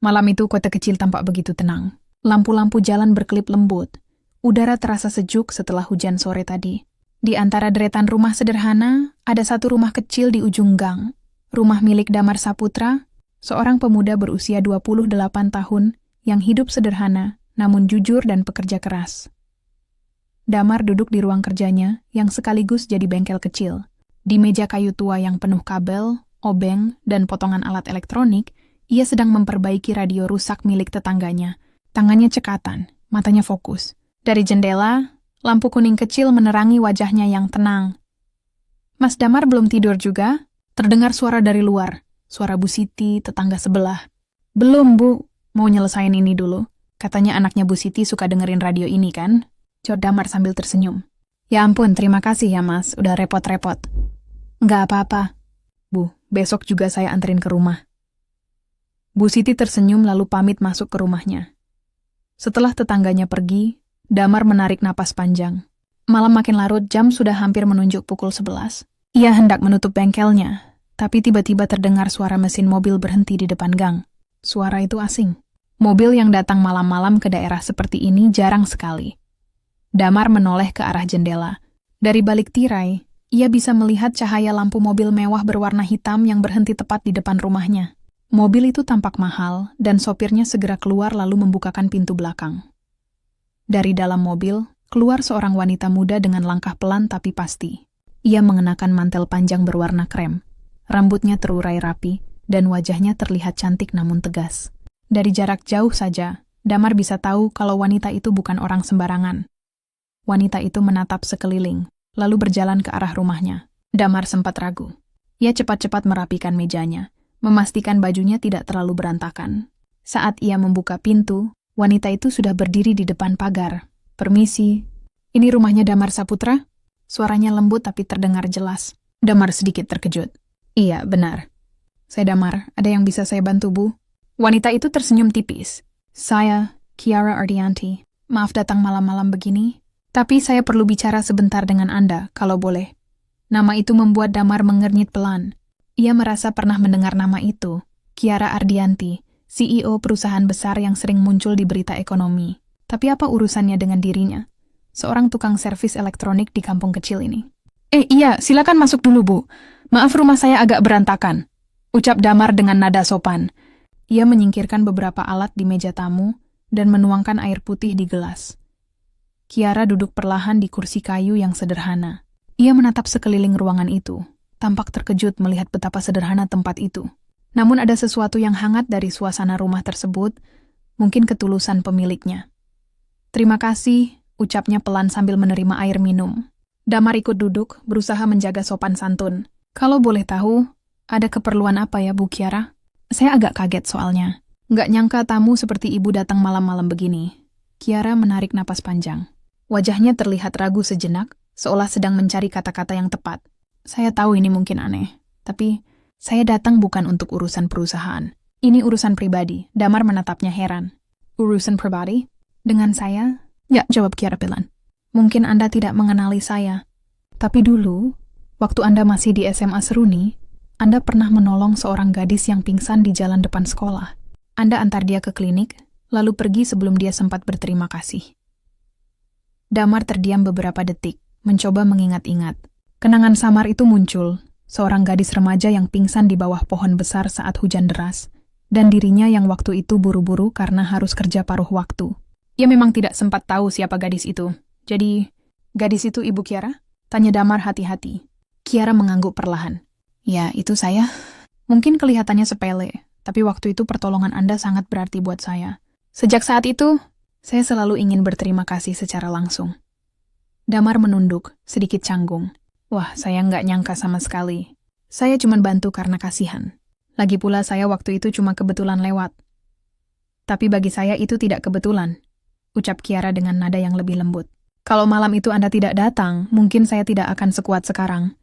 Malam itu kota kecil tampak begitu tenang. Lampu-lampu jalan berkelip lembut. Udara terasa sejuk setelah hujan sore tadi. Di antara deretan rumah sederhana, ada satu rumah kecil di ujung gang. Rumah milik Damar Saputra, seorang pemuda berusia 28 tahun yang hidup sederhana, namun jujur dan pekerja keras. Damar duduk di ruang kerjanya yang sekaligus jadi bengkel kecil. Di meja kayu tua yang penuh kabel, obeng, dan potongan alat elektronik, ia sedang memperbaiki radio rusak milik tetangganya. Tangannya cekatan, matanya fokus. Dari jendela, lampu kuning kecil menerangi wajahnya yang tenang. Mas Damar belum tidur juga? Terdengar suara dari luar. Suara Bu Siti, tetangga sebelah. Belum, Bu. Mau nyelesain ini dulu. Katanya anaknya Bu Siti suka dengerin radio ini, kan? Jawab Damar sambil tersenyum. Ya ampun, terima kasih ya, Mas. Udah repot-repot. Nggak apa-apa. Bu, besok juga saya anterin ke rumah. Bu Siti tersenyum lalu pamit masuk ke rumahnya. Setelah tetangganya pergi, Damar menarik napas panjang. Malam makin larut, jam sudah hampir menunjuk pukul 11. Ia hendak menutup bengkelnya, tapi tiba-tiba terdengar suara mesin mobil berhenti di depan gang. Suara itu asing. Mobil yang datang malam-malam ke daerah seperti ini jarang sekali. Damar menoleh ke arah jendela. Dari balik tirai, ia bisa melihat cahaya lampu mobil mewah berwarna hitam yang berhenti tepat di depan rumahnya. Mobil itu tampak mahal, dan sopirnya segera keluar lalu membukakan pintu belakang. Dari dalam mobil, keluar seorang wanita muda dengan langkah pelan tapi pasti. Ia mengenakan mantel panjang berwarna krem. Rambutnya terurai rapi, dan wajahnya terlihat cantik namun tegas. Dari jarak jauh saja, Damar bisa tahu kalau wanita itu bukan orang sembarangan. Wanita itu menatap sekeliling, lalu berjalan ke arah rumahnya. Damar sempat ragu. Ia cepat-cepat merapikan mejanya, memastikan bajunya tidak terlalu berantakan. Saat ia membuka pintu, wanita itu sudah berdiri di depan pagar. Permisi, ini rumahnya Damar Saputra? Suaranya lembut tapi terdengar jelas. Damar sedikit terkejut. Iya, benar. Saya Damar, ada yang bisa saya bantu, Bu? Wanita itu tersenyum tipis. Saya, Kiara Ardianti. Maaf datang malam-malam begini, tapi saya perlu bicara sebentar dengan Anda, kalau boleh. Nama itu membuat Damar mengernyit pelan. Ia merasa pernah mendengar nama itu, Kiara Ardianti, CEO perusahaan besar yang sering muncul di berita ekonomi. Tapi apa urusannya dengan dirinya? Seorang tukang servis elektronik di kampung kecil ini. Iya, silakan masuk dulu, Bu. Maaf rumah saya agak berantakan, ucap Damar dengan nada sopan. Ia menyingkirkan beberapa alat di meja tamu dan menuangkan air putih di gelas. Kiara duduk perlahan di kursi kayu yang sederhana. Ia menatap sekeliling ruangan itu, tampak terkejut melihat betapa sederhana tempat itu. Namun ada sesuatu yang hangat dari suasana rumah tersebut, mungkin ketulusan pemiliknya. Terima kasih, ucapnya pelan sambil menerima air minum. Damar ikut duduk, berusaha menjaga sopan santun. Kalau boleh tahu, ada keperluan apa ya, Bu Kiara? Saya agak kaget soalnya. Nggak nyangka tamu seperti ibu datang malam-malam begini. Kiara menarik napas panjang. Wajahnya terlihat ragu sejenak, seolah sedang mencari kata-kata yang tepat. Saya tahu ini mungkin aneh, tapi saya datang bukan untuk urusan perusahaan. Ini urusan pribadi. Damar menatapnya heran. Urusan pribadi? Dengan saya? Ya, jawab Kiara pelan. Mungkin Anda tidak mengenali saya. Tapi dulu, waktu Anda masih di SMA Seruni, Anda pernah menolong seorang gadis yang pingsan di jalan depan sekolah. Anda antar dia ke klinik, lalu pergi sebelum dia sempat berterima kasih. Damar terdiam beberapa detik, mencoba mengingat-ingat. Kenangan samar itu muncul, seorang gadis remaja yang pingsan di bawah pohon besar saat hujan deras, dan dirinya yang waktu itu buru-buru karena harus kerja paruh waktu. Ia memang tidak sempat tahu siapa gadis itu. Jadi, gadis itu Ibu Kiara? Tanya Damar hati-hati. Kiara mengangguk perlahan. Ya, itu saya. Mungkin kelihatannya sepele, tapi waktu itu pertolongan Anda sangat berarti buat saya. Sejak saat itu, saya selalu ingin berterima kasih secara langsung. Damar menunduk, sedikit canggung. Wah, saya nggak nyangka sama sekali. Saya cuma bantu karena kasihan. Lagi pula saya waktu itu cuma kebetulan lewat. Tapi bagi saya itu tidak kebetulan, ucap Kiara dengan nada yang lebih lembut. Kalau malam itu Anda tidak datang, mungkin saya tidak akan sekuat sekarang.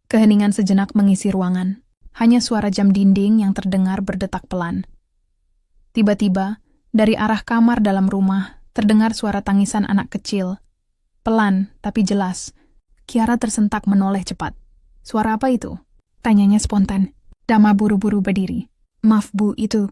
Keheningan sejenak mengisi ruangan. Hanya suara jam dinding yang terdengar berdetak pelan. Tiba-tiba, dari arah kamar dalam rumah, terdengar suara tangisan anak kecil. Pelan, tapi jelas. Kiara tersentak menoleh cepat. Suara apa itu? Tanyanya spontan. Damar buru-buru berdiri. Maaf Bu, itu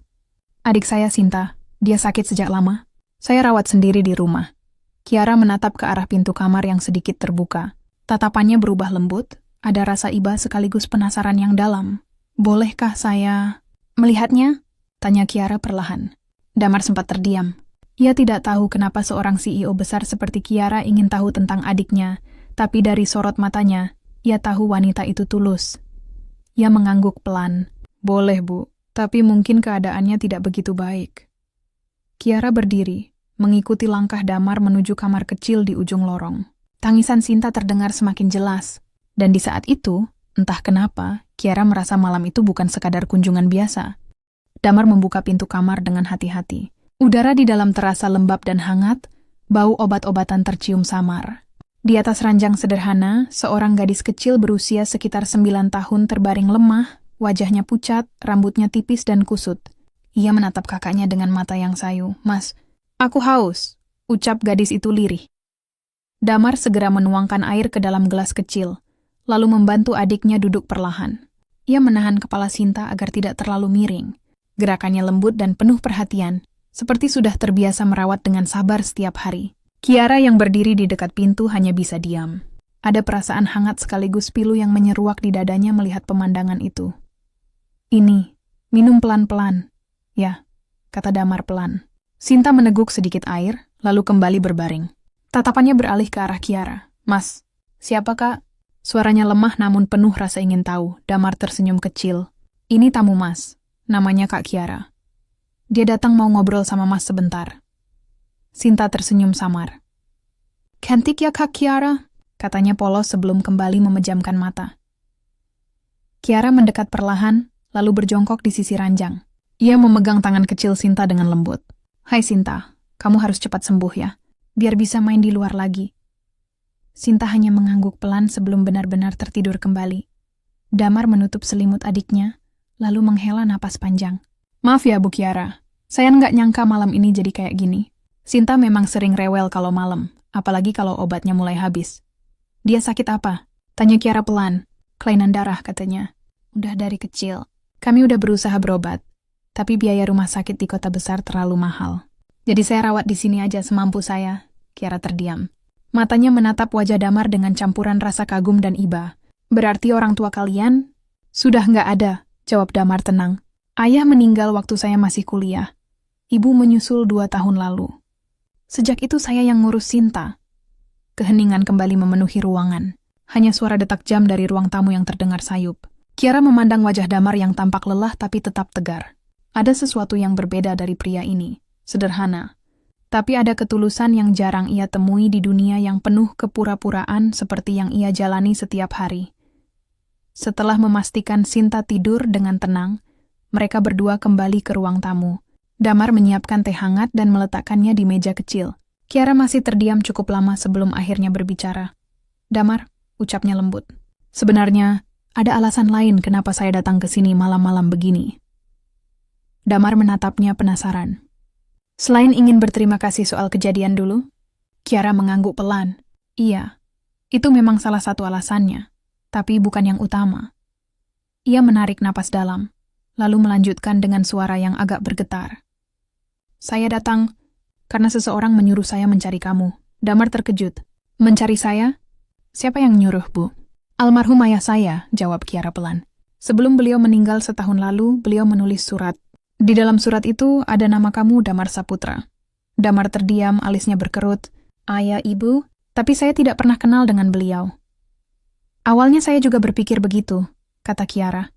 Adik saya Sinta, dia sakit sejak lama. Saya rawat sendiri di rumah. Kiara menatap ke arah pintu kamar yang sedikit terbuka. Tatapannya berubah lembut, ada rasa iba sekaligus penasaran yang dalam. Bolehkah saya melihatnya? Tanya Kiara perlahan. Damar sempat terdiam. Ia tidak tahu kenapa seorang CEO besar seperti Kiara ingin tahu tentang adiknya, tapi dari sorot matanya, ia tahu wanita itu tulus. Ia mengangguk pelan. Boleh, Bu, tapi mungkin keadaannya tidak begitu baik. Kiara berdiri, mengikuti langkah Damar menuju kamar kecil di ujung lorong. Tangisan Sinta terdengar semakin jelas, dan di saat itu, entah kenapa, Kiara merasa malam itu bukan sekadar kunjungan biasa. Damar membuka pintu kamar dengan hati-hati. Udara di dalam terasa lembab dan hangat, bau obat-obatan tercium samar. Di atas ranjang sederhana, seorang gadis kecil berusia sekitar 9 tahun terbaring lemah, wajahnya pucat, rambutnya tipis dan kusut. Ia menatap kakaknya dengan mata yang sayu. Mas, aku haus, ucap gadis itu lirih. Damar segera menuangkan air ke dalam gelas kecil, lalu membantu adiknya duduk perlahan. Ia menahan kepala Sinta agar tidak terlalu miring. Gerakannya lembut dan penuh perhatian, seperti sudah terbiasa merawat dengan sabar setiap hari. Kiara yang berdiri di dekat pintu hanya bisa diam. Ada perasaan hangat sekaligus pilu yang menyeruak di dadanya melihat pemandangan itu. Ini, minum pelan-pelan. Ya, kata Damar pelan. Sinta meneguk sedikit air, lalu kembali berbaring. Tatapannya beralih ke arah Kiara. Mas, siapa Kak? Suaranya lemah namun penuh rasa ingin tahu. Damar tersenyum kecil. Ini tamu Mas, namanya Kak Kiara. Dia datang mau ngobrol sama Mas sebentar. Sinta tersenyum samar. Cantik ya Kak Kiara, katanya polos sebelum kembali memejamkan mata. Kiara mendekat perlahan, lalu berjongkok di sisi ranjang. Ia memegang tangan kecil Sinta dengan lembut. Hai Sinta, kamu harus cepat sembuh ya, biar bisa main di luar lagi. Sinta hanya mengangguk pelan sebelum benar-benar tertidur kembali. Damar menutup selimut adiknya, lalu menghela napas panjang. Maaf ya Bu Kiara, saya nggak nyangka malam ini jadi kayak gini. Sinta memang sering rewel kalau malam, apalagi kalau obatnya mulai habis. Dia sakit apa? Tanya Kiara pelan. Kelainan darah katanya. Udah dari kecil. Kami udah berusaha berobat, tapi biaya rumah sakit di kota besar terlalu mahal. Jadi saya rawat di sini aja semampu saya. Kiara terdiam. Matanya menatap wajah Damar dengan campuran rasa kagum dan iba. Berarti orang tua kalian? Sudah nggak ada, jawab Damar tenang. Ayah meninggal waktu saya masih kuliah. Ibu menyusul 2 tahun lalu. Sejak itu saya yang ngurus Sinta. Keheningan kembali memenuhi ruangan. Hanya suara detak jam dari ruang tamu yang terdengar sayup. Kiara memandang wajah Damar yang tampak lelah tapi tetap tegar. Ada sesuatu yang berbeda dari pria ini. Sederhana. Tapi ada ketulusan yang jarang ia temui di dunia yang penuh kepura-puraan seperti yang ia jalani setiap hari. Setelah memastikan Sinta tidur dengan tenang, mereka berdua kembali ke ruang tamu. Damar menyiapkan teh hangat dan meletakkannya di meja kecil. Kiara masih terdiam cukup lama sebelum akhirnya berbicara. Damar, ucapnya lembut. Sebenarnya, ada alasan lain kenapa saya datang ke sini malam-malam begini. Damar menatapnya penasaran. Selain ingin berterima kasih soal kejadian dulu, Kiara mengangguk pelan. Iya, itu memang salah satu alasannya, tapi bukan yang utama. Ia menarik napas dalam, lalu melanjutkan dengan suara yang agak bergetar. Saya datang karena seseorang menyuruh saya mencari kamu. Damar terkejut. Mencari saya? Siapa yang nyuruh, Bu? Almarhum ayah saya, jawab Kiara pelan. Sebelum beliau meninggal setahun lalu, beliau menulis surat. Di dalam surat itu ada nama kamu, Damar Saputra. Damar terdiam, alisnya berkerut. Ayah, Ibu, tapi saya tidak pernah kenal dengan beliau. Awalnya saya juga berpikir begitu, kata Kiara.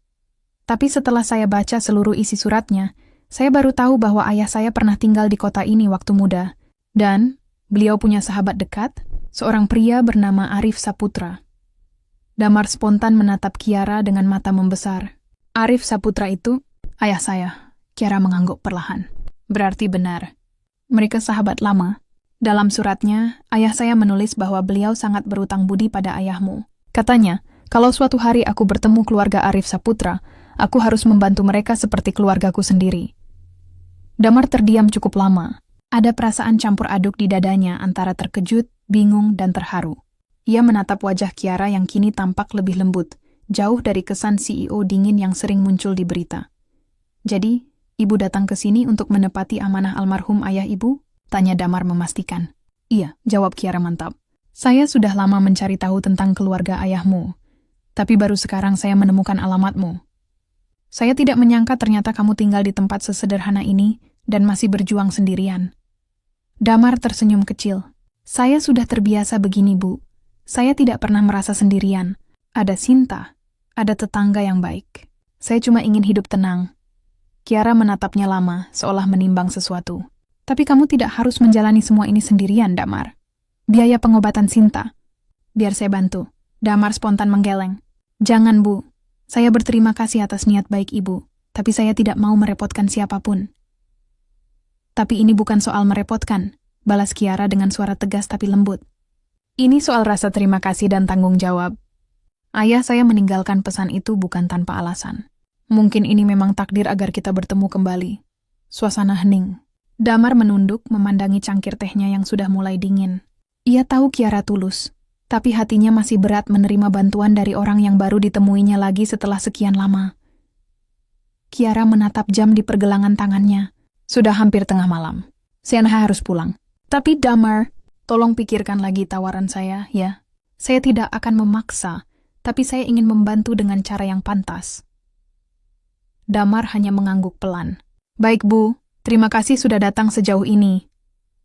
Tapi setelah saya baca seluruh isi suratnya, saya baru tahu bahwa ayah saya pernah tinggal di kota ini waktu muda. Dan beliau punya sahabat dekat, seorang pria bernama Arif Saputra. Damar spontan menatap Kiara dengan mata membesar. Arif Saputra itu ayah saya. Kiara mengangguk perlahan. Berarti benar. Mereka sahabat lama. Dalam suratnya, ayah saya menulis bahwa beliau sangat berutang budi pada ayahmu. Katanya, kalau suatu hari aku bertemu keluarga Arif Saputra, aku harus membantu mereka seperti keluargaku sendiri. Damar terdiam cukup lama. Ada perasaan campur aduk di dadanya antara terkejut, bingung, dan terharu. Ia menatap wajah Kiara yang kini tampak lebih lembut, jauh dari kesan CEO dingin yang sering muncul di berita. Jadi, Ibu datang ke sini untuk menepati amanah almarhum ayah ibu? Tanya Damar memastikan. Iya, jawab Kiara mantap. Saya sudah lama mencari tahu tentang keluarga ayahmu, tapi baru sekarang saya menemukan alamatmu. Saya tidak menyangka ternyata kamu tinggal di tempat sesederhana ini dan masih berjuang sendirian. Damar tersenyum kecil. Saya sudah terbiasa begini, Bu. Saya tidak pernah merasa sendirian. Ada Sinta, ada tetangga yang baik. Saya cuma ingin hidup tenang. Kiara menatapnya lama, seolah menimbang sesuatu. Tapi kamu tidak harus menjalani semua ini sendirian, Damar. Biaya pengobatan Sinta. Biar saya bantu. Damar spontan menggeleng. Jangan, Bu. Saya berterima kasih atas niat baik Ibu, tapi saya tidak mau merepotkan siapapun. Tapi ini bukan soal merepotkan, balas Kiara dengan suara tegas tapi lembut. Ini soal rasa terima kasih dan tanggung jawab. Ayah saya meninggalkan pesan itu bukan tanpa alasan. Mungkin ini memang takdir agar kita bertemu kembali. Suasana hening. Damar menunduk memandangi cangkir tehnya yang sudah mulai dingin. Ia tahu Kiara tulus, tapi hatinya masih berat menerima bantuan dari orang yang baru ditemuinya lagi setelah sekian lama. Kiara menatap jam di pergelangan tangannya. Sudah hampir tengah malam. Sianha harus pulang. Tapi Damar, tolong pikirkan lagi tawaran saya, ya. Saya tidak akan memaksa, tapi saya ingin membantu dengan cara yang pantas. Damar hanya mengangguk pelan. Baik, Bu. Terima kasih sudah datang sejauh ini.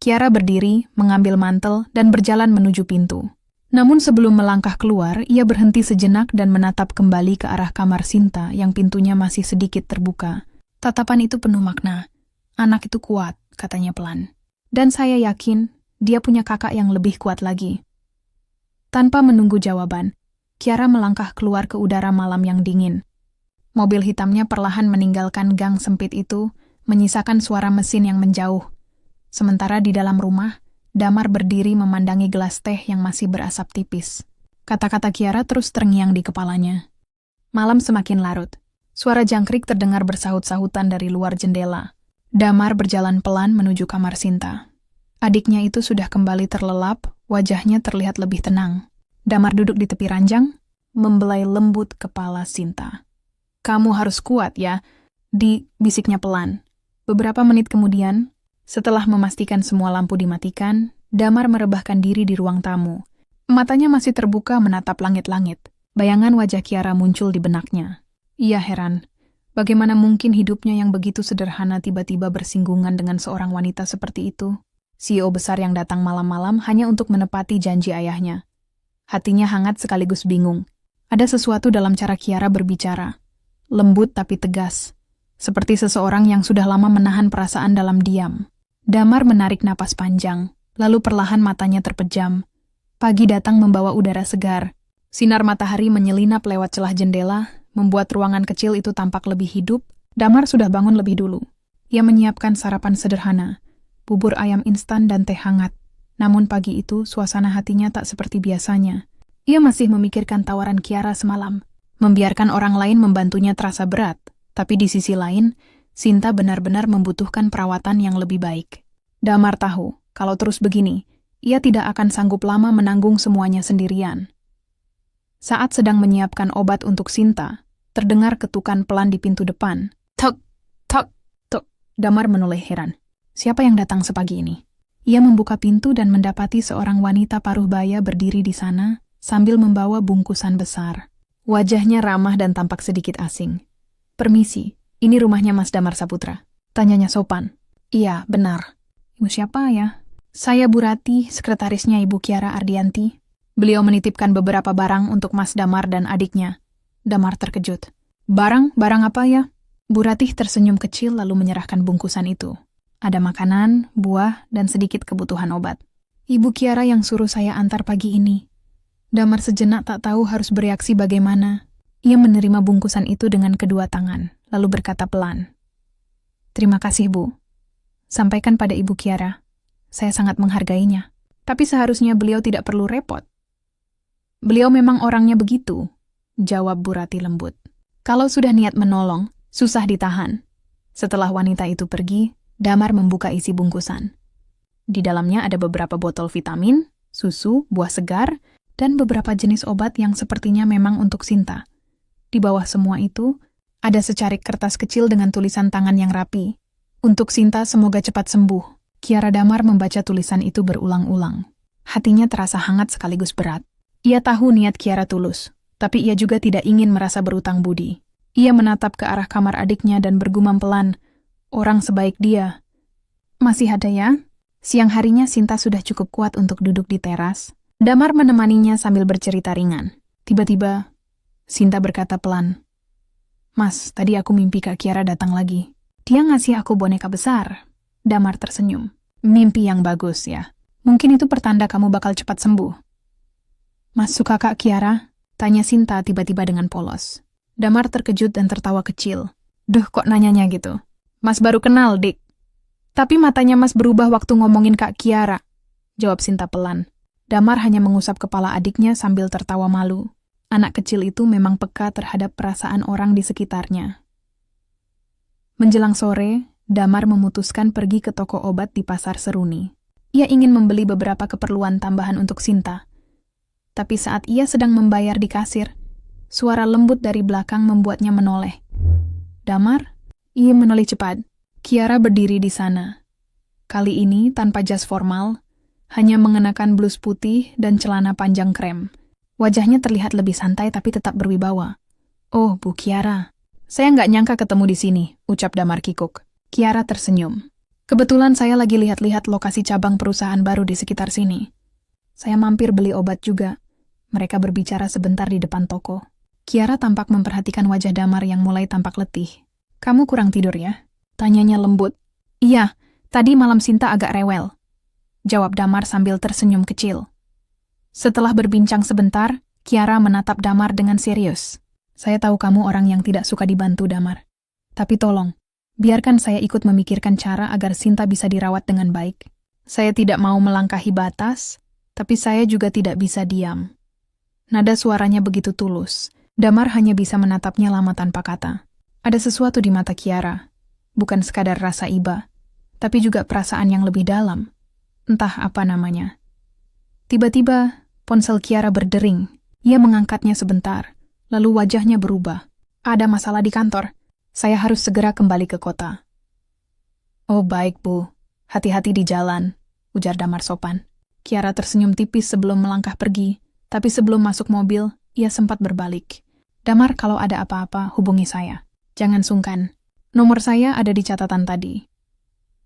Kiara berdiri, mengambil mantel, dan berjalan menuju pintu. Namun sebelum melangkah keluar, ia berhenti sejenak dan menatap kembali ke arah kamar Sinta yang pintunya masih sedikit terbuka. Tatapan itu penuh makna. Anak itu kuat, katanya pelan. Dan saya yakin, dia punya kakak yang lebih kuat lagi. Tanpa menunggu jawaban, Kiara melangkah keluar ke udara malam yang dingin. Mobil hitamnya perlahan meninggalkan gang sempit itu, menyisakan suara mesin yang menjauh. Sementara di dalam rumah, Damar berdiri memandangi gelas teh yang masih berasap tipis. Kata-kata Kiara terus terngiang di kepalanya. Malam semakin larut. Suara jangkrik terdengar bersahut-sahutan dari luar jendela. Damar berjalan pelan menuju kamar Sinta. Adiknya itu sudah kembali terlelap, wajahnya terlihat lebih tenang. Damar duduk di tepi ranjang, membelai lembut kepala Sinta. Kamu harus kuat ya, bisiknya pelan. Beberapa menit kemudian, setelah memastikan semua lampu dimatikan, Damar merebahkan diri di ruang tamu. Matanya masih terbuka menatap langit-langit. Bayangan wajah Kiara muncul di benaknya. Ia heran, bagaimana mungkin hidupnya yang begitu sederhana tiba-tiba bersinggungan dengan seorang wanita seperti itu? CEO besar yang datang malam-malam hanya untuk menepati janji ayahnya. Hatinya hangat sekaligus bingung. Ada sesuatu dalam cara Kiara berbicara. Lembut tapi tegas, seperti seseorang yang sudah lama menahan perasaan dalam diam. Damar menarik napas panjang, lalu perlahan matanya terpejam. Pagi datang membawa udara segar. Sinar matahari menyelinap lewat celah jendela, membuat ruangan kecil itu tampak lebih hidup. Damar sudah bangun lebih dulu. Ia menyiapkan sarapan sederhana, bubur ayam instan dan teh hangat. Namun pagi itu, suasana hatinya tak seperti biasanya. Ia masih memikirkan tawaran Kiara semalam. Membiarkan orang lain membantunya terasa berat, tapi di sisi lain, Sinta benar-benar membutuhkan perawatan yang lebih baik. Damar tahu, kalau terus begini, ia tidak akan sanggup lama menanggung semuanya sendirian. Saat sedang menyiapkan obat untuk Sinta, terdengar ketukan pelan di pintu depan. Tok, tok, tok. Damar menoleh heran. Siapa yang datang sepagi ini? Ia membuka pintu dan mendapati seorang wanita paruh baya berdiri di sana, sambil membawa bungkusan besar. Wajahnya ramah dan tampak sedikit asing. Permisi, ini rumahnya Mas Damar Saputra. Tanyanya sopan. Iya, benar. Ibu siapa ya? Saya Bu Rati, sekretarisnya Ibu Kiara Ardianti. Beliau menitipkan beberapa barang untuk Mas Damar dan adiknya. Damar terkejut. Barang apa ya? Bu Rati tersenyum kecil lalu menyerahkan bungkusan itu. Ada makanan, buah, dan sedikit kebutuhan obat. Ibu Kiara yang suruh saya antar pagi ini. Damar sejenak tak tahu harus bereaksi bagaimana. Ia menerima bungkusan itu dengan kedua tangan, lalu berkata pelan. Terima kasih, Bu. Sampaikan pada Ibu Kiara. Saya sangat menghargainya. Tapi seharusnya beliau tidak perlu repot. Beliau memang orangnya begitu, jawab Bu Rati lembut. Kalau sudah niat menolong, susah ditahan. Setelah wanita itu pergi, Damar membuka isi bungkusan. Di dalamnya ada beberapa botol vitamin, susu, buah segar, dan beberapa jenis obat yang sepertinya memang untuk Sinta. Di bawah semua itu, Ada secarik kertas kecil dengan tulisan tangan yang rapi. Untuk Sinta, semoga cepat sembuh. Kiara Damar membaca tulisan itu berulang-ulang. Hatinya terasa hangat sekaligus berat. Ia tahu niat Kiara tulus, tapi ia juga tidak ingin merasa berutang budi. Ia menatap ke arah kamar adiknya dan bergumam pelan, orang sebaik dia. Masih ada ya? Siang harinya Sinta sudah cukup kuat untuk duduk di teras. Damar menemaninya sambil bercerita ringan. Tiba-tiba, Sinta berkata pelan, "Mas, tadi aku mimpi Kak Kiara datang lagi. Dia ngasih aku boneka besar." Damar tersenyum. "Mimpi yang bagus ya. Mungkin itu pertanda kamu bakal cepat sembuh." "Mas suka Kak Kiara?" tanya Sinta tiba-tiba dengan polos. Damar terkejut dan tertawa kecil. "Duh, kok nanyanya gitu? Mas baru kenal, Dik." "Tapi matanya Mas berubah waktu ngomongin Kak Kiara," jawab Sinta pelan. Damar hanya mengusap kepala adiknya sambil tertawa malu. Anak kecil itu memang peka terhadap perasaan orang di sekitarnya. Menjelang sore, Damar memutuskan pergi ke toko obat di Pasar Seruni. Ia ingin membeli beberapa keperluan tambahan untuk Sinta. Tapi saat ia sedang membayar di kasir, suara lembut dari belakang membuatnya menoleh. "Damar?" Ia menoleh cepat. Kiara berdiri di sana. Kali ini tanpa jas formal, hanya mengenakan blus putih dan celana panjang krem. Wajahnya terlihat lebih santai tapi tetap berwibawa. "Oh, Bu Kiara. Saya nggak nyangka ketemu di sini," ucap Damar kikuk. Kiara tersenyum. "Kebetulan saya lagi lihat-lihat lokasi cabang perusahaan baru di sekitar sini. Saya mampir beli obat juga." Mereka berbicara sebentar di depan toko. Kiara tampak memperhatikan wajah Damar yang mulai tampak letih. "Kamu kurang tidur ya?" tanyanya lembut. "Iya, tadi malam Sinta agak rewel," jawab Damar sambil tersenyum kecil. Setelah berbincang sebentar, Kiara menatap Damar dengan serius. "Saya tahu kamu orang yang tidak suka dibantu, Damar. Tapi tolong, biarkan saya ikut memikirkan cara agar Sinta bisa dirawat dengan baik. Saya tidak mau melangkahi batas, tapi saya juga tidak bisa diam." Nada suaranya begitu tulus. Damar hanya bisa menatapnya lama tanpa kata. Ada sesuatu di mata Kiara. Bukan sekadar rasa iba, tapi juga perasaan yang lebih dalam. Entah apa namanya. Tiba-tiba, ponsel Kiara berdering. Ia mengangkatnya sebentar, lalu wajahnya berubah. "Ada masalah di kantor. Saya harus segera kembali ke kota." "Oh baik, Bu. Hati-hati di jalan," ujar Damar sopan. Kiara tersenyum tipis sebelum melangkah pergi, tapi sebelum masuk mobil, ia sempat berbalik. "Damar, kalau ada apa-apa, hubungi saya. Jangan sungkan. Nomor saya ada di catatan tadi."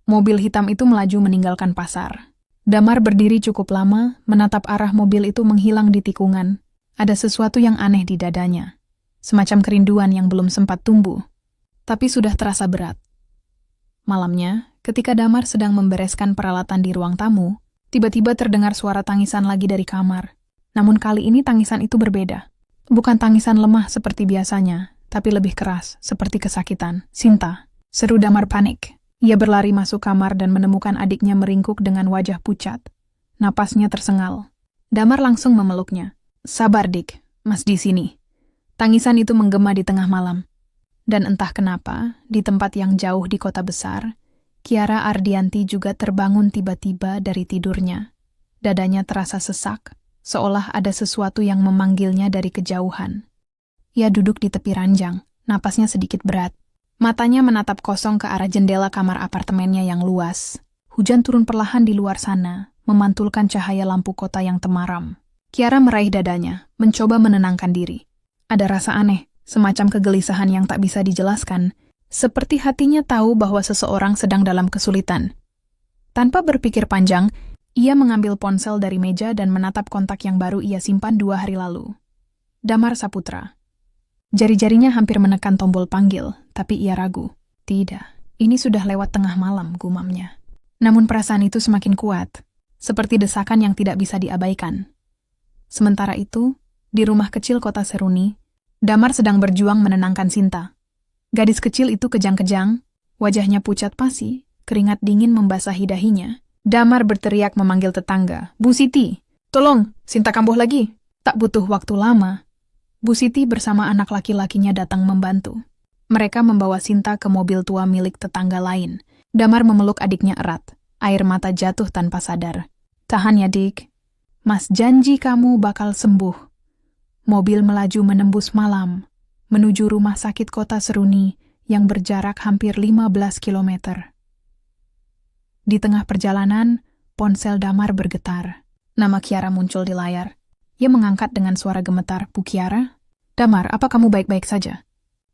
Mobil hitam itu melaju meninggalkan pasar. Damar berdiri cukup lama, menatap arah mobil itu menghilang di tikungan. Ada sesuatu yang aneh di dadanya. Semacam kerinduan yang belum sempat tumbuh, tapi sudah terasa berat. Malamnya, ketika Damar sedang membereskan peralatan di ruang tamu, tiba-tiba terdengar suara tangisan lagi dari kamar. Namun kali ini tangisan itu berbeda. Bukan tangisan lemah seperti biasanya, tapi lebih keras, seperti kesakitan. "Sinta!" seru Damar panik. Ia berlari masuk kamar dan menemukan adiknya meringkuk dengan wajah pucat. Napasnya tersengal. Damar langsung memeluknya. "Sabar, Dik. Mas di sini." Tangisan itu menggema di tengah malam. Dan entah kenapa, di tempat yang jauh di kota besar, Kiara Ardianti juga terbangun tiba-tiba dari tidurnya. Dadanya terasa sesak, seolah ada sesuatu yang memanggilnya dari kejauhan. Ia duduk di tepi ranjang, napasnya sedikit berat. Matanya menatap kosong ke arah jendela kamar apartemennya yang luas. Hujan turun perlahan di luar sana, memantulkan cahaya lampu kota yang temaram. Kiara meraih dadanya, mencoba menenangkan diri. Ada rasa aneh, semacam kegelisahan yang tak bisa dijelaskan, seperti hatinya tahu bahwa seseorang sedang dalam kesulitan. Tanpa berpikir panjang, ia mengambil ponsel dari meja dan menatap kontak yang baru ia simpan 2 hari lalu. Damar Saputra. Jari-jarinya hampir menekan tombol panggil, tapi ia ragu. Tidak, ini sudah lewat tengah malam, gumamnya. Namun perasaan itu semakin kuat, seperti desakan yang tidak bisa diabaikan. Sementara itu, di rumah kecil kota Seruni, Damar sedang berjuang menenangkan Sinta. Gadis kecil itu kejang-kejang, wajahnya pucat pasi, keringat dingin membasahi dahinya. Damar berteriak memanggil tetangga, "Bu Siti, tolong, Sinta kambuh lagi." Tak butuh waktu lama, Bu Siti bersama anak laki-lakinya datang membantu. Mereka membawa Sinta ke mobil tua milik tetangga lain. Damar memeluk adiknya erat, air mata jatuh tanpa sadar. "Tahan ya, Dik. Mas janji kamu bakal sembuh." Mobil melaju menembus malam. menuju rumah sakit kota Seruni yang berjarak hampir 15 kilometer. Di tengah perjalanan, ponsel Damar bergetar. Nama Kiara muncul di layar. Ia mengangkat dengan suara gemetar. Bu Kiara? Damar, apa kamu baik-baik saja?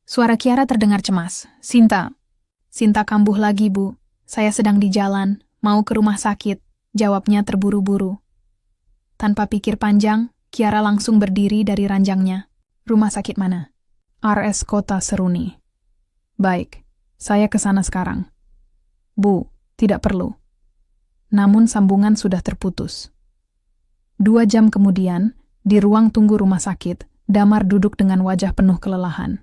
Suara Kiara terdengar cemas. Sinta kambuh lagi, Bu. Saya sedang di jalan, mau ke rumah sakit. Jawabnya terburu-buru. Tanpa pikir panjang, Kiara langsung berdiri dari ranjangnya. Rumah sakit mana? RS Kota Seruni. Baik, saya ke sana sekarang. Bu, tidak perlu. Namun sambungan sudah terputus. 2 jam kemudian, di ruang tunggu rumah sakit, Damar duduk dengan wajah penuh kelelahan.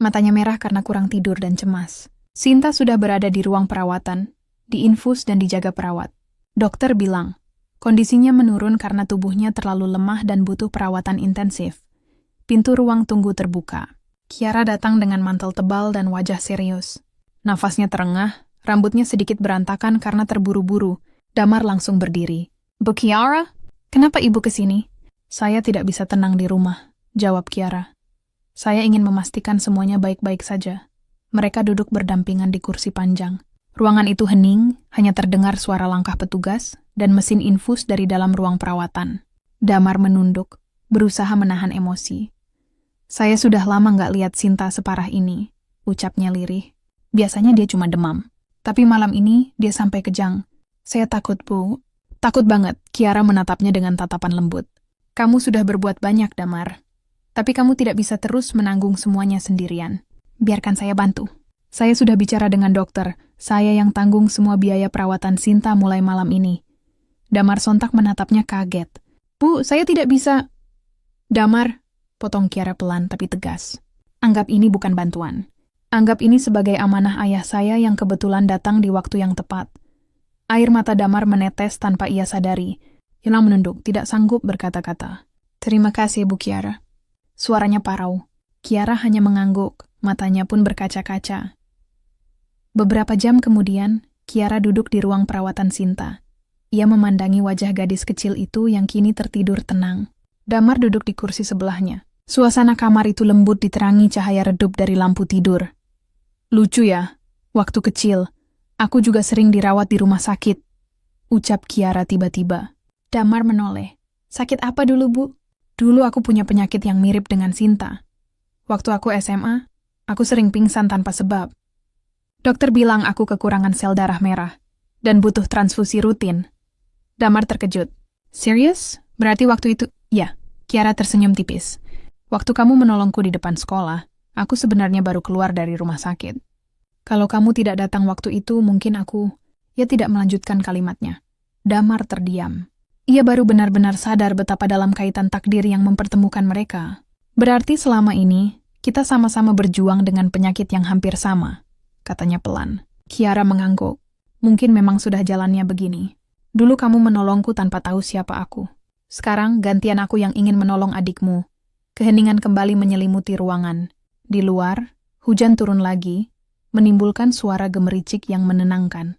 Matanya merah karena kurang tidur dan cemas. Sinta sudah berada di ruang perawatan, diinfus dan dijaga perawat. Dokter bilang, kondisinya menurun karena tubuhnya terlalu lemah dan butuh perawatan intensif. Pintu ruang tunggu terbuka. Kiara datang dengan mantel tebal dan wajah serius. Nafasnya terengah, rambutnya sedikit berantakan karena terburu-buru. Damar langsung berdiri. Bu Kiara, kenapa ibu kesini? Saya tidak bisa tenang di rumah, jawab Kiara. Saya ingin memastikan semuanya baik-baik saja. Mereka duduk berdampingan di kursi panjang. Ruangan itu hening, hanya terdengar suara langkah petugas dan mesin infus dari dalam ruang perawatan. Damar menunduk, berusaha menahan emosi. Saya sudah lama nggak lihat Sinta separah ini, ucapnya lirih. Biasanya dia cuma demam. Tapi malam ini dia sampai kejang. Saya takut, Bu. Takut banget, Kiara menatapnya dengan tatapan lembut. Kamu sudah berbuat banyak, Damar. Tapi kamu tidak bisa terus menanggung semuanya sendirian. Biarkan saya bantu. Saya sudah bicara dengan dokter. Saya yang tanggung semua biaya perawatan Sinta mulai malam ini. Damar sontak menatapnya kaget. Bu, saya tidak bisa. Damar, potong Kiara pelan tapi tegas. Anggap ini bukan bantuan. Anggap ini sebagai amanah ayah saya yang kebetulan datang di waktu yang tepat. Air mata Damar menetes tanpa ia sadari. Hilang menunduk, tidak sanggup berkata-kata. Terima kasih, Bu Kiara. Suaranya parau. Kiara hanya mengangguk, matanya pun berkaca-kaca. Beberapa jam kemudian, Kiara duduk di ruang perawatan Sinta. Ia memandangi wajah gadis kecil itu yang kini tertidur tenang. Damar duduk di kursi sebelahnya. Suasana kamar itu lembut diterangi cahaya redup dari lampu tidur. Lucu ya, waktu kecil, aku juga sering dirawat di rumah sakit, ucap Kiara tiba-tiba. Damar menoleh. Sakit apa dulu, Bu? Dulu aku punya penyakit yang mirip dengan Sinta. Waktu aku SMA, aku sering pingsan tanpa sebab. Dokter bilang aku kekurangan sel darah merah dan butuh transfusi rutin. Damar terkejut. Serius? Berarti waktu itu... Ya, Kiara tersenyum tipis. Waktu kamu menolongku di depan sekolah, aku sebenarnya baru keluar dari rumah sakit. Kalau kamu tidak datang waktu itu, mungkin aku... Ia tidak melanjutkan kalimatnya. Damar terdiam. Ia baru benar-benar sadar betapa dalam kaitan takdir yang mempertemukan mereka. Berarti selama ini, kita sama-sama berjuang dengan penyakit yang hampir sama, katanya pelan. Kiara mengangguk. Mungkin memang sudah jalannya begini. Dulu kamu menolongku tanpa tahu siapa aku. Sekarang gantian aku yang ingin menolong adikmu. Keheningan kembali menyelimuti ruangan. Di luar, hujan turun lagi, menimbulkan suara gemericik yang menenangkan.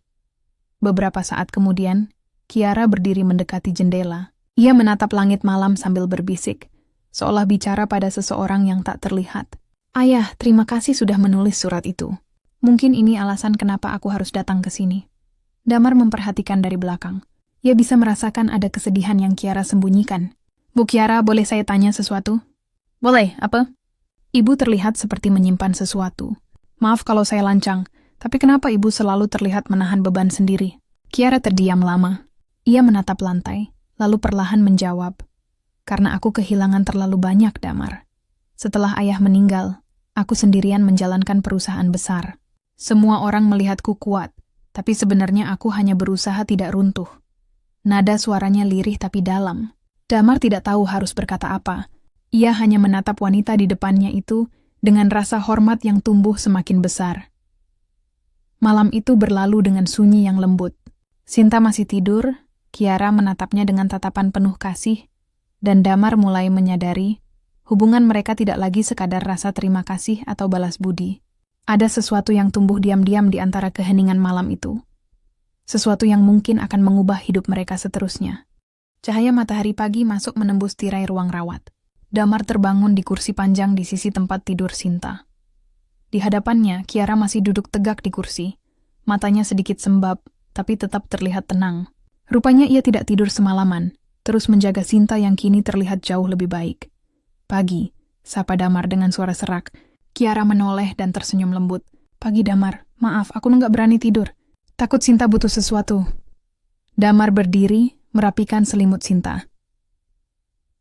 Beberapa saat kemudian, Kiara berdiri mendekati jendela. Ia menatap langit malam sambil berbisik, seolah bicara pada seseorang yang tak terlihat. Ayah, terima kasih sudah menulis surat itu. Mungkin ini alasan kenapa aku harus datang ke sini. Damar memperhatikan dari belakang. Ia bisa merasakan ada kesedihan yang Kiara sembunyikan. Bu Kiara, boleh saya tanya sesuatu? Boleh, apa? Ibu terlihat seperti menyimpan sesuatu. Maaf kalau saya lancang, tapi kenapa ibu selalu terlihat menahan beban sendiri? Kiara terdiam lama. Ia menatap lantai, lalu perlahan menjawab. Karena aku kehilangan terlalu banyak, Damar. Setelah ayah meninggal, aku sendirian menjalankan perusahaan besar. Semua orang melihatku kuat, tapi sebenarnya aku hanya berusaha tidak runtuh. Nada suaranya lirih tapi dalam. Damar tidak tahu harus berkata apa. Ia hanya menatap wanita di depannya itu dengan rasa hormat yang tumbuh semakin besar. Malam itu berlalu dengan sunyi yang lembut. Sinta masih tidur, Kiara menatapnya dengan tatapan penuh kasih, dan Damar mulai menyadari hubungan mereka tidak lagi sekadar rasa terima kasih atau balas budi. Ada sesuatu yang tumbuh diam-diam di antara keheningan malam itu. Sesuatu yang mungkin akan mengubah hidup mereka seterusnya. Cahaya matahari pagi masuk menembus tirai ruang rawat. Damar terbangun di kursi panjang di sisi tempat tidur Sinta. Di hadapannya, Kiara masih duduk tegak di kursi. Matanya sedikit sembab, tapi tetap terlihat tenang. Rupanya ia tidak tidur semalaman, terus menjaga Sinta yang kini terlihat jauh lebih baik. "Pagi," sapa Damar dengan suara serak. Kiara menoleh dan tersenyum lembut. "Pagi, Damar. Maaf, aku nggak berani tidur. Takut Sinta butuh sesuatu." Damar berdiri, merapikan selimut Sinta.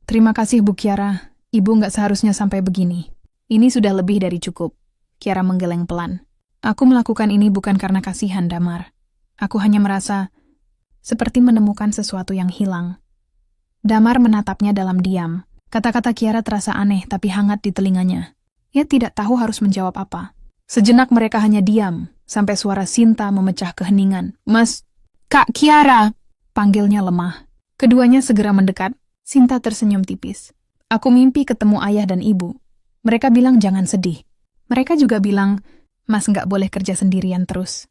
"Terima kasih, Bu Kiara. Ibu nggak seharusnya sampai begini. Ini sudah lebih dari cukup." Kiara menggeleng pelan. "Aku melakukan ini bukan karena kasihan, Damar. Aku hanya merasa seperti menemukan sesuatu yang hilang." Damar menatapnya dalam diam. Kata-kata Kiara terasa aneh tapi hangat di telinganya. Ia tidak tahu harus menjawab apa. Sejenak mereka hanya diam, sampai suara Sinta memecah keheningan. "Mas, Kak Kiara!" panggilnya lemah. Keduanya segera mendekat. Sinta tersenyum tipis. "Aku mimpi ketemu ayah dan ibu. Mereka bilang jangan sedih. Mereka juga bilang, Mas nggak boleh kerja sendirian terus."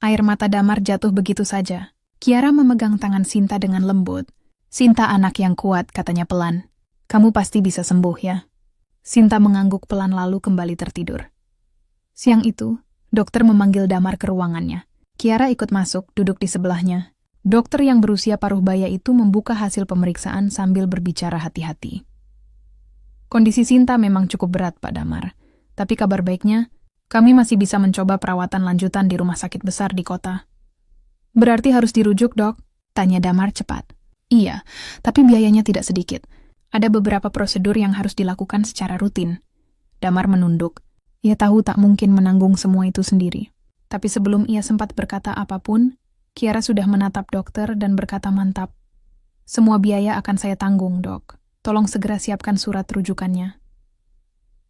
Air mata Damar jatuh begitu saja. Kiara memegang tangan Sinta dengan lembut. "Sinta anak yang kuat," katanya pelan. "Kamu pasti bisa sembuh ya." Sinta mengangguk pelan lalu kembali tertidur. Siang itu, dokter memanggil Damar ke ruangannya. Kiara ikut masuk, duduk di sebelahnya. Dokter yang berusia paruh baya itu membuka hasil pemeriksaan sambil berbicara hati-hati. "Kondisi Sinta memang cukup berat, Pak Damar. Tapi kabar baiknya, kami masih bisa mencoba perawatan lanjutan di rumah sakit besar di kota." "Berarti harus dirujuk, Dok?" tanya Damar cepat. "Iya, tapi biayanya tidak sedikit. Ada beberapa prosedur yang harus dilakukan secara rutin." Damar menunduk. Ia tahu tak mungkin menanggung semua itu sendiri. Tapi sebelum ia sempat berkata apapun, Kiara sudah menatap dokter dan berkata mantap. "Semua biaya akan saya tanggung, Dok. Tolong segera siapkan surat rujukannya."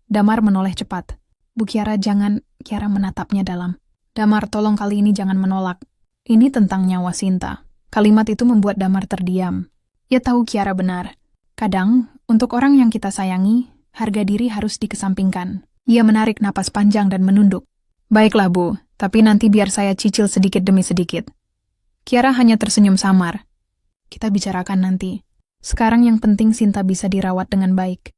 Damar menoleh cepat. "Bu Kiara, jangan." Kiara menatapnya dalam. "Damar, tolong kali ini jangan menolak. Ini tentang nyawa Sinta." Kalimat itu membuat Damar terdiam. Ia tahu Kiara benar. Kadang, untuk orang yang kita sayangi, harga diri harus dikesampingkan. Ia menarik napas panjang dan menunduk. "Baiklah, Bu, tapi nanti biar saya cicil sedikit demi sedikit." Kiara hanya tersenyum samar. "Kita bicarakan nanti. Sekarang yang penting Sinta bisa dirawat dengan baik."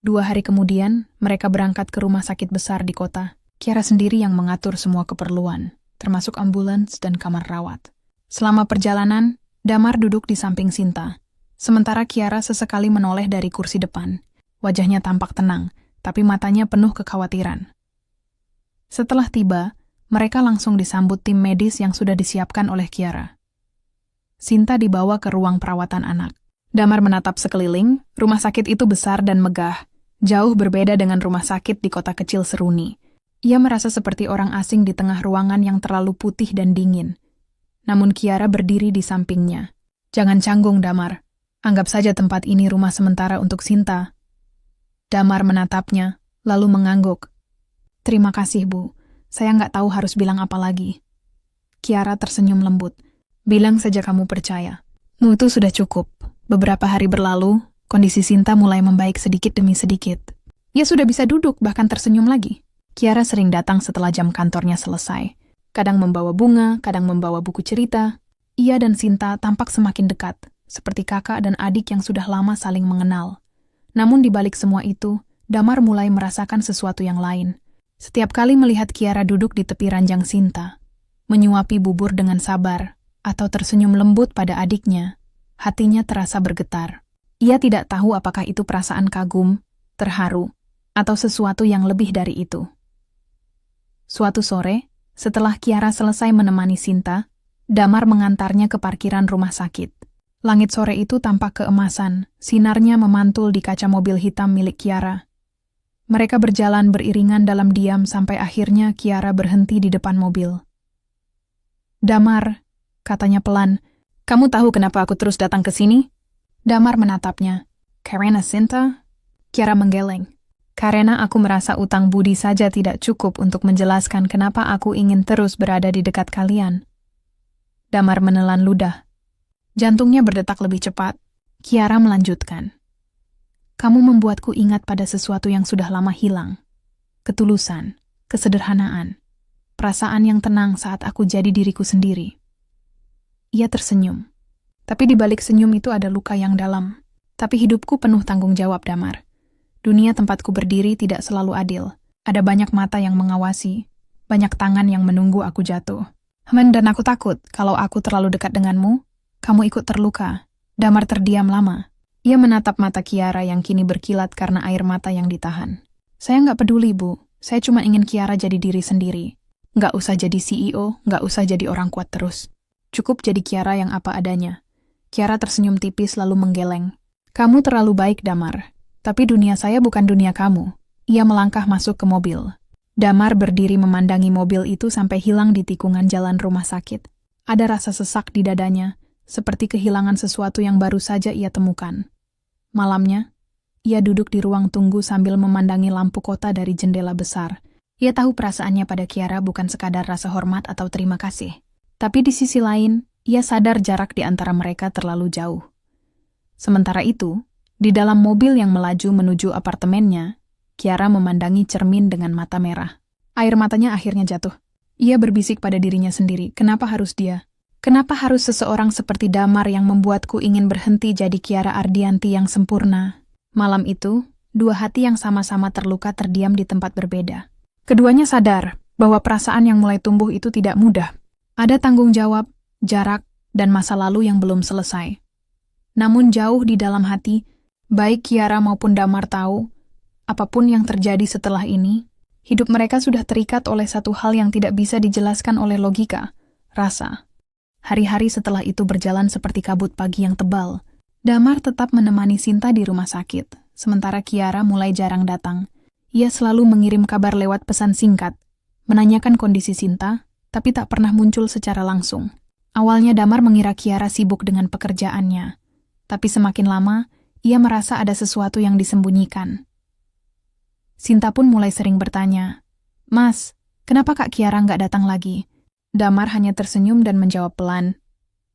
2 hari kemudian, mereka berangkat ke rumah sakit besar di kota. Kiara sendiri yang mengatur semua keperluan, termasuk ambulans dan kamar rawat. Selama perjalanan, Damar duduk di samping Sinta. Sementara Kiara sesekali menoleh dari kursi depan. Wajahnya tampak tenang, tapi matanya penuh kekhawatiran. Setelah tiba, mereka langsung disambut tim medis yang sudah disiapkan oleh Kiara. Sinta dibawa ke ruang perawatan anak. Damar menatap sekeliling, rumah sakit itu besar dan megah, jauh berbeda dengan rumah sakit di kota kecil Seruni. Ia merasa seperti orang asing di tengah ruangan yang terlalu putih dan dingin. Namun Kiara berdiri di sampingnya. "Jangan canggung, Damar. Anggap saja tempat ini rumah sementara untuk Sinta." Damar menatapnya, lalu mengangguk. "Terima kasih, Bu. Saya nggak tahu harus bilang apa lagi." Kiara tersenyum lembut. "Bilang saja kamu percaya. Itu sudah cukup." Beberapa hari berlalu, kondisi Sinta mulai membaik sedikit demi sedikit. Ia sudah bisa duduk, bahkan tersenyum lagi. Kiara sering datang setelah jam kantornya selesai. Kadang membawa bunga, kadang membawa buku cerita. Ia dan Sinta tampak semakin dekat, seperti kakak dan adik yang sudah lama saling mengenal. Namun di balik semua itu, Damar mulai merasakan sesuatu yang lain. Setiap kali melihat Kiara duduk di tepi ranjang Sinta, menyuapi bubur dengan sabar, atau tersenyum lembut pada adiknya, hatinya terasa bergetar. Ia tidak tahu apakah itu perasaan kagum, terharu, atau sesuatu yang lebih dari itu. Suatu sore, setelah Kiara selesai menemani Sinta, Damar mengantarnya ke parkiran rumah sakit. Langit sore itu tampak keemasan, sinarnya memantul di kaca mobil hitam milik Kiara. Mereka berjalan beriringan dalam diam sampai akhirnya Kiara berhenti di depan mobil. "Damar," katanya pelan, "kamu tahu kenapa aku terus datang ke sini?" Damar menatapnya. "Karena Sinta?" Kiara menggeleng. "Karena aku merasa utang budi saja tidak cukup untuk menjelaskan kenapa aku ingin terus berada di dekat kalian." Damar menelan ludah. Jantungnya berdetak lebih cepat. Kiara melanjutkan. "Kamu membuatku ingat pada sesuatu yang sudah lama hilang. Ketulusan, kesederhanaan, perasaan yang tenang saat aku jadi diriku sendiri." Ia tersenyum. Tapi di balik senyum itu ada luka yang dalam. Tapi hidupku penuh tanggung jawab, Damar. Dunia tempatku berdiri tidak selalu adil. Ada banyak mata yang mengawasi, banyak tangan yang menunggu aku jatuh. Dan aku takut kalau aku terlalu dekat denganmu, kamu ikut terluka. Damar terdiam lama. Ia menatap mata Kiara yang kini berkilat karena air mata yang ditahan. Saya nggak peduli, Bu. Saya cuma ingin Kiara jadi diri sendiri. Nggak usah jadi CEO, nggak usah jadi orang kuat terus. Cukup jadi Kiara yang apa adanya. Kiara tersenyum tipis lalu menggeleng. Kamu terlalu baik, Damar. Tapi dunia saya bukan dunia kamu. Ia melangkah masuk ke mobil. Damar berdiri memandangi mobil itu sampai hilang di tikungan jalan rumah sakit. Ada rasa sesak di dadanya, seperti kehilangan sesuatu yang baru saja ia temukan. Malamnya, ia duduk di ruang tunggu sambil memandangi lampu kota dari jendela besar. Ia tahu perasaannya pada Kiara bukan sekadar rasa hormat atau terima kasih. Tapi di sisi lain, ia sadar jarak di antara mereka terlalu jauh. Sementara itu, di dalam mobil yang melaju menuju apartemennya, Kiara memandangi cermin dengan mata merah. Air matanya akhirnya jatuh. Ia berbisik pada dirinya sendiri, kenapa harus dia? Kenapa harus seseorang seperti Damar yang membuatku ingin berhenti jadi Kiara Ardianti yang sempurna? Malam itu, dua hati yang sama-sama terluka terdiam di tempat berbeda. Keduanya sadar bahwa perasaan yang mulai tumbuh itu tidak mudah. Ada tanggung jawab, jarak, dan masa lalu yang belum selesai. Namun jauh di dalam hati, baik Kiara maupun Damar tahu, apapun yang terjadi setelah ini, hidup mereka sudah terikat oleh satu hal yang tidak bisa dijelaskan oleh logika, rasa. Hari-hari setelah itu berjalan seperti kabut pagi yang tebal. Damar tetap menemani Sinta di rumah sakit, sementara Kiara mulai jarang datang. Ia selalu mengirim kabar lewat pesan singkat, menanyakan kondisi Sinta, tapi tak pernah muncul secara langsung. Awalnya Damar mengira Kiara sibuk dengan pekerjaannya, tapi semakin lama, ia merasa ada sesuatu yang disembunyikan. Sinta pun mulai sering bertanya, "Mas, kenapa Kak Kiara nggak datang lagi?" Damar hanya tersenyum dan menjawab pelan,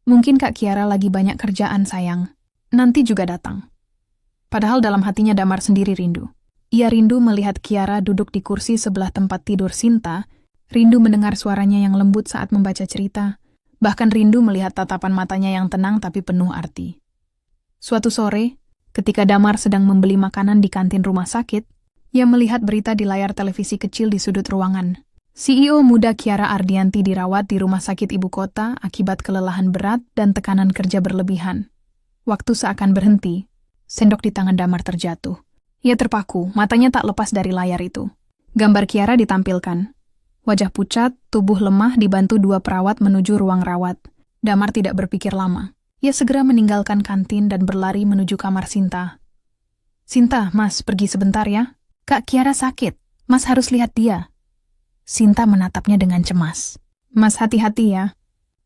"Mungkin Kak Kiara lagi banyak kerjaan, sayang. Nanti juga datang." Padahal dalam hatinya Damar sendiri rindu. Ia rindu melihat Kiara duduk di kursi sebelah tempat tidur Sinta, rindu mendengar suaranya yang lembut saat membaca cerita, bahkan rindu melihat tatapan matanya yang tenang tapi penuh arti. Suatu sore, ketika Damar sedang membeli makanan di kantin rumah sakit, ia melihat berita di layar televisi kecil di sudut ruangan. CEO muda Kiara Ardianti dirawat di rumah sakit ibu kota akibat kelelahan berat dan tekanan kerja berlebihan. Waktu seakan berhenti, sendok di tangan Damar terjatuh. Ia terpaku, matanya tak lepas dari layar itu. Gambar Kiara ditampilkan. Wajah pucat, tubuh lemah dibantu dua perawat menuju ruang rawat. Damar tidak berpikir lama. Ia segera meninggalkan kantin dan berlari menuju kamar Sinta. "Sinta, Mas, pergi sebentar ya. Kak Kiara sakit. Mas harus lihat dia." Sinta menatapnya dengan cemas. "Mas hati-hati ya.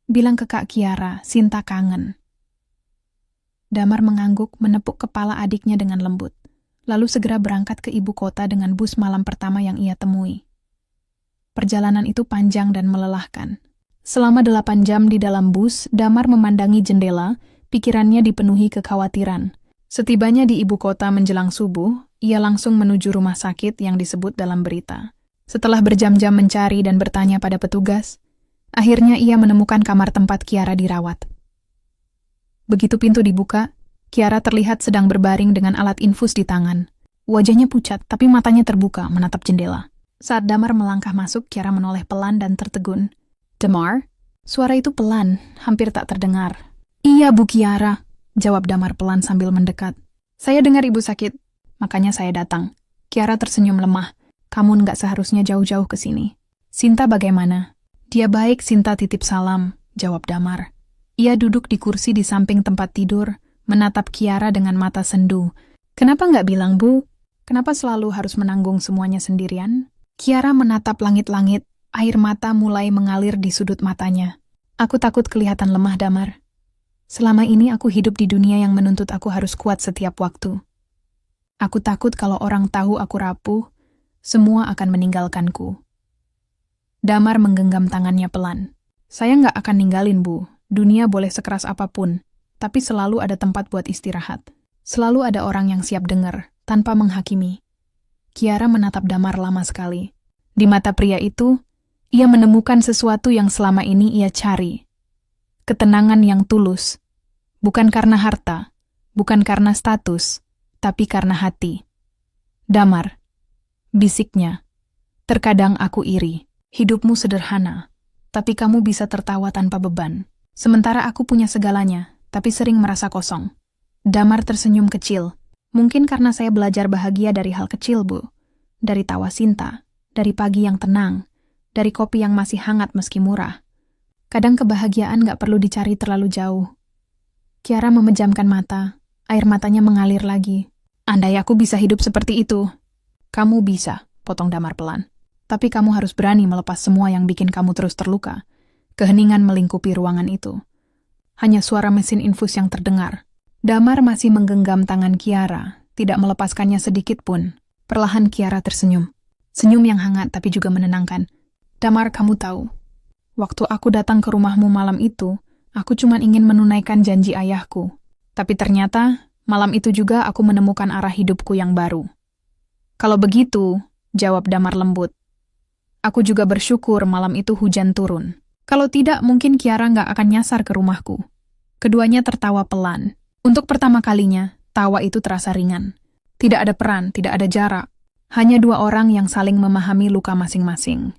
Bilang ke Kak Kiara, Sinta kangen." Damar mengangguk menepuk kepala adiknya dengan lembut, lalu segera berangkat ke ibu kota dengan bus malam pertama yang ia temui. Perjalanan itu panjang dan melelahkan. Selama 8 jam di dalam bus, Damar memandangi jendela, pikirannya dipenuhi kekhawatiran. Setibanya di ibu kota menjelang subuh, ia langsung menuju rumah sakit yang disebut dalam berita. Setelah berjam-jam mencari dan bertanya pada petugas, akhirnya ia menemukan kamar tempat Kiara dirawat. Begitu pintu dibuka, Kiara terlihat sedang berbaring dengan alat infus di tangan. Wajahnya pucat, tapi matanya terbuka menatap jendela. Saat Damar melangkah masuk, Kiara menoleh pelan dan tertegun. "Damar?" Suara itu pelan, hampir tak terdengar. "Iya, Bu Kiara," jawab Damar pelan sambil mendekat. "Saya dengar ibu sakit, makanya saya datang." Kiara tersenyum lemah. "Kamu nggak seharusnya jauh-jauh ke sini." "Sinta bagaimana?" "Dia baik, Sinta titip salam," jawab Damar. Ia duduk di kursi di samping tempat tidur, menatap Kiara dengan mata sendu. "Kenapa nggak bilang, Bu? Kenapa selalu harus menanggung semuanya sendirian?" Kiara menatap langit-langit, air mata mulai mengalir di sudut matanya. "Aku takut kelihatan lemah, Damar. Selama ini aku hidup di dunia yang menuntut aku harus kuat setiap waktu. Aku takut kalau orang tahu aku rapuh, semua akan meninggalkanku." Damar menggenggam tangannya pelan. "Saya nggak akan ninggalin, Bu. Dunia boleh sekeras apapun, tapi selalu ada tempat buat istirahat. Selalu ada orang yang siap dengar, tanpa menghakimi." Kiara menatap Damar lama sekali. Di mata pria itu, ia menemukan sesuatu yang selama ini ia cari. Ketenangan yang tulus. Bukan karena harta, Bukan karena status, tapi karena hati. Damar, bisiknya. Terkadang aku iri. Hidupmu sederhana, tapi kamu bisa tertawa tanpa beban. Sementara aku punya segalanya, tapi sering merasa kosong. Damar tersenyum kecil. Mungkin karena saya belajar bahagia dari hal kecil, Bu. Dari tawa Sinta, dari pagi yang tenang, dari kopi yang masih hangat meski murah. Kadang kebahagiaan gak perlu dicari terlalu jauh. Kiara memejamkan mata, air matanya mengalir lagi. Andai aku bisa hidup seperti itu. Kamu bisa, potong Damar pelan. Tapi kamu harus berani melepas semua yang bikin kamu terus terluka. Keheningan melingkupi ruangan itu. Hanya suara mesin infus yang terdengar. Damar masih menggenggam tangan Kiara, tidak melepaskannya sedikit pun. Perlahan Kiara tersenyum. Senyum yang hangat tapi juga menenangkan. Damar, kamu tahu, waktu aku datang ke rumahmu malam itu, aku cuma ingin menunaikan janji ayahku. Tapi ternyata, malam itu juga aku menemukan arah hidupku yang baru. Kalau begitu, jawab Damar lembut. Aku juga bersyukur malam itu hujan turun. Kalau tidak, mungkin Kiara nggak akan nyasar ke rumahku. Keduanya tertawa pelan. Untuk pertama kalinya, tawa itu terasa ringan. Tidak ada peran, tidak ada jarak. Hanya dua orang yang saling memahami luka masing-masing.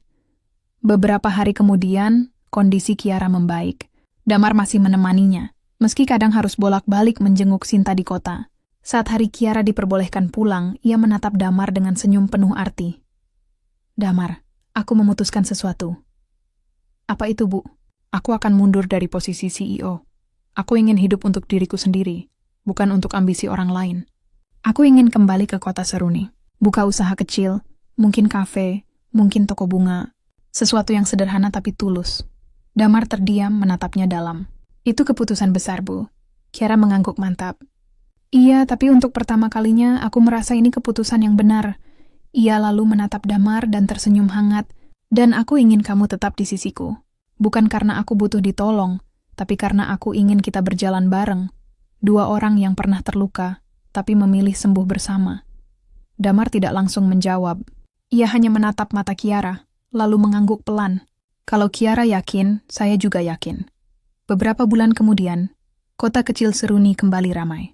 Beberapa hari kemudian, kondisi Kiara membaik. Damar masih menemaninya, meski kadang harus bolak-balik menjenguk Sinta di kota. Saat hari Kiara diperbolehkan pulang, ia menatap Damar dengan senyum penuh arti. Damar, aku memutuskan sesuatu. Apa itu, Bu? Aku akan mundur dari posisi CEO. Aku ingin hidup untuk diriku sendiri, bukan untuk ambisi orang lain. Aku ingin kembali ke kota Seruni. Buka usaha kecil, mungkin kafe, mungkin toko bunga. Sesuatu yang sederhana tapi tulus. Damar terdiam menatapnya dalam. Itu keputusan besar, Bu. Kiara mengangguk mantap. Iya, tapi untuk pertama kalinya aku merasa ini keputusan yang benar. Ia lalu menatap Damar dan tersenyum hangat. Dan aku ingin kamu tetap di sisiku. Bukan karena aku butuh ditolong, tapi karena aku ingin kita berjalan bareng. Dua orang yang pernah terluka, tapi memilih sembuh bersama. Damar tidak langsung menjawab. Ia hanya menatap mata Kiara, lalu mengangguk pelan. Kalau Kiara yakin, saya juga yakin. Beberapa bulan kemudian, kota kecil Seruni kembali ramai.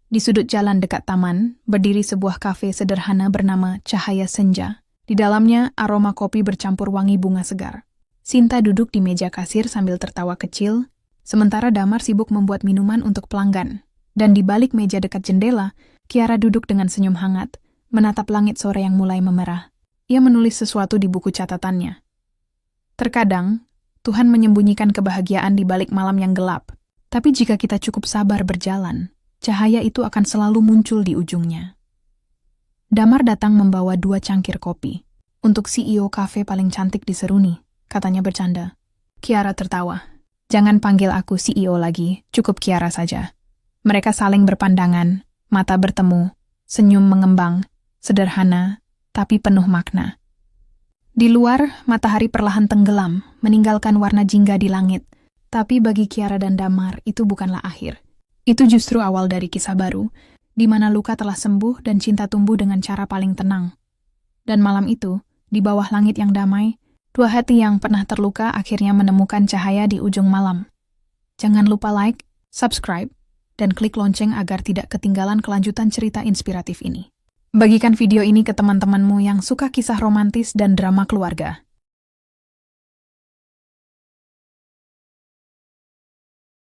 Di sudut jalan dekat taman, berdiri sebuah kafe sederhana bernama Cahaya Senja. Di dalamnya, aroma kopi bercampur wangi bunga segar. Sinta duduk di meja kasir sambil tertawa kecil, sementara Damar sibuk membuat minuman untuk pelanggan. Dan di balik meja dekat jendela, Kiara duduk dengan senyum hangat, menatap langit sore yang mulai memerah. Ia menulis sesuatu di buku catatannya. Terkadang, Tuhan menyembunyikan kebahagiaan di balik malam yang gelap. Tapi jika kita cukup sabar berjalan, cahaya itu akan selalu muncul di ujungnya. Damar datang membawa 2 cangkir kopi. Untuk CEO kafe paling cantik di Seruni, katanya bercanda. Kiara tertawa. Jangan panggil aku CEO lagi, cukup Kiara saja. Mereka saling berpandangan, mata bertemu, senyum mengembang, sederhana, tapi penuh makna. Di luar, matahari perlahan tenggelam, meninggalkan warna jingga di langit. Tapi bagi Kiara dan Damar, itu bukanlah akhir. Itu justru awal dari kisah baru, di mana luka telah sembuh dan cinta tumbuh dengan cara paling tenang. Dan malam itu, di bawah langit yang damai, 2 hati yang pernah terluka akhirnya menemukan cahaya di ujung malam. Jangan lupa like, subscribe, dan klik lonceng agar tidak ketinggalan kelanjutan cerita inspiratif ini. Bagikan video ini ke teman-temanmu yang suka kisah romantis dan drama keluarga.